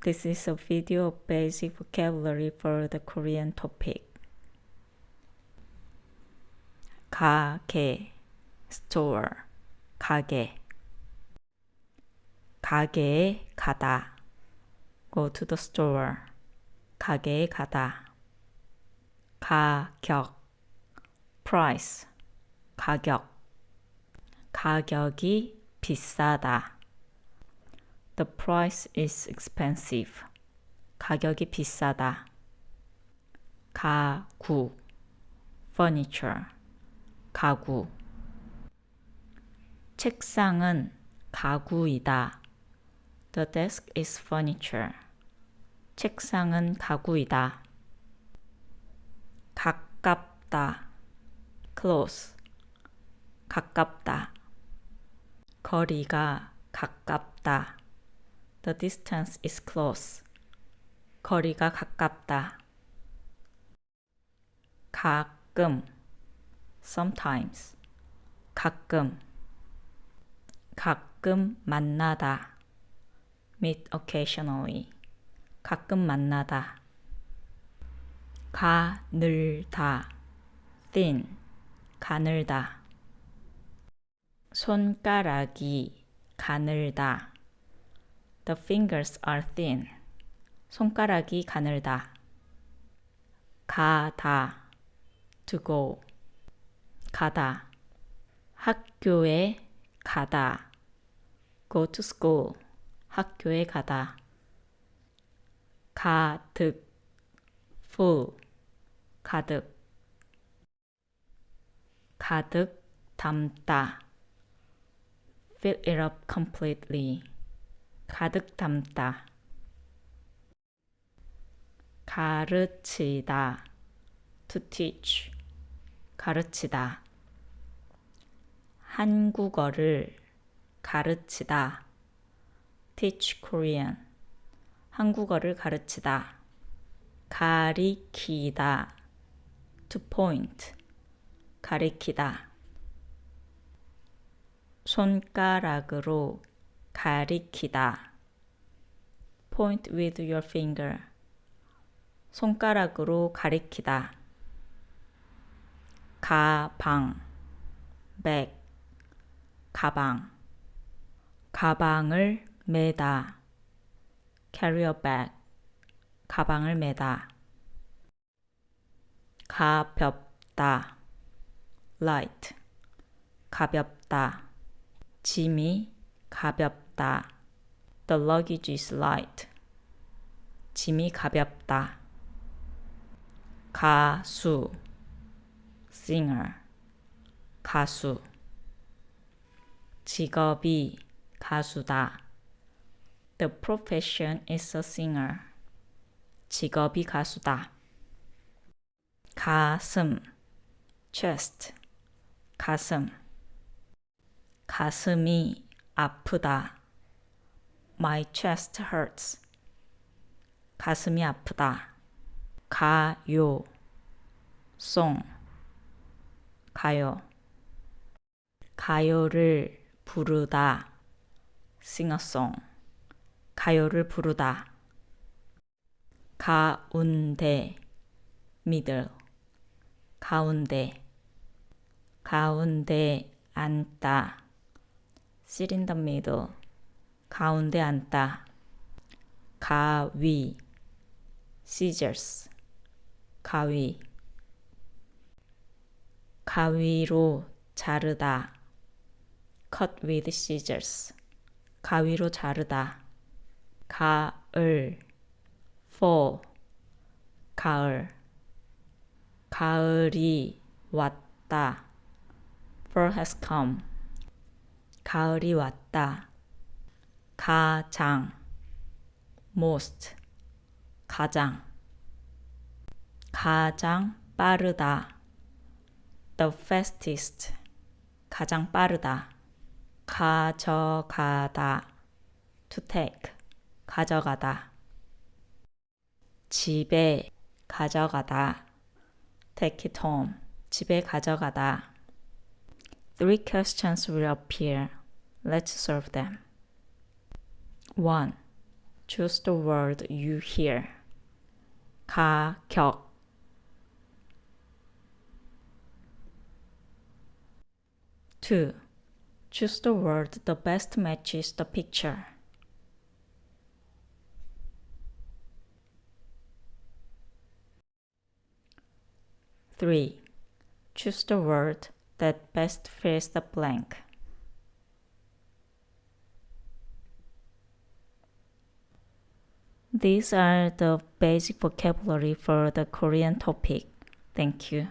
This is a video of basic vocabulary for the Korean topic. 가게, store, 가게. 가게에 가다. Go to the store. 가게에 가다. 가격, price, 가격. 가격이 비싸다. The price is expensive. 가격이 비싸다. 가구, furniture, 가구. 책상은 가구이다. The desk is furniture. 책상은 가구이다. 가깝다. close. 가깝다. 거리가 가깝다. The distance is close. 거리가 가깝다. 가끔. sometimes. 가끔. 가끔 만나다. meet occasionally. 가끔 만나다. 가늘다. thin. 가늘다. 손가락이 가늘다. The fingers are thin. 손가락이 가늘다. 가다. to go. 가다. 학교에 가다. go to school. 학교에 가다. 가득. full. 가득. 가득 담다. Fill it up completely. 가득 담다. 가르치다. To teach. 가르치다. 한국어를 가르치다. Teach Korean. 한국어를 가르치다. 가리키다. To point. 가리키다. 손가락으로 가리키다. Point with your finger. 손가락으로 가리키다. 가방. bag. 가방. 가방을 메다. carry a bag. 가방을 메다. 가볍다. light. 가볍다. 짐이 가볍다. The luggage is light. 짐이 가볍다. 가수. singer. 가수. 직업이 가수다. The profession is a singer. 직업이 가수다. 가슴. chest. 가슴. 가슴이 아프다. My chest hurts. 가슴이 아프다. 가요. song. 가요. 가요를 부르다. sing a song. 가요를 부르다. 가운데. middle. 가운데. 가운데 앉다. sit in the middle. 가운데 앉다. 가위. scissors. 가위. 가위로 자르다. cut with scissors. 가위로 자르다. 가을. fall. 가을. 가을이 왔다. fall has come. 가을이 왔다. 가장. most. 가장. 가장 빠르다. The fastest. 가장 빠르다. 가져가다. To take. 가져가다. 집에 가져가다. Take it home. 집에 가져가다. Three questions will appear. Let's solve them. 1. Choose the word you hear. 가격. 2. Choose the word that best matches the picture. Three. Choose the word that best fills the blank. These are the basic vocabulary for the Korean topic. Thank you.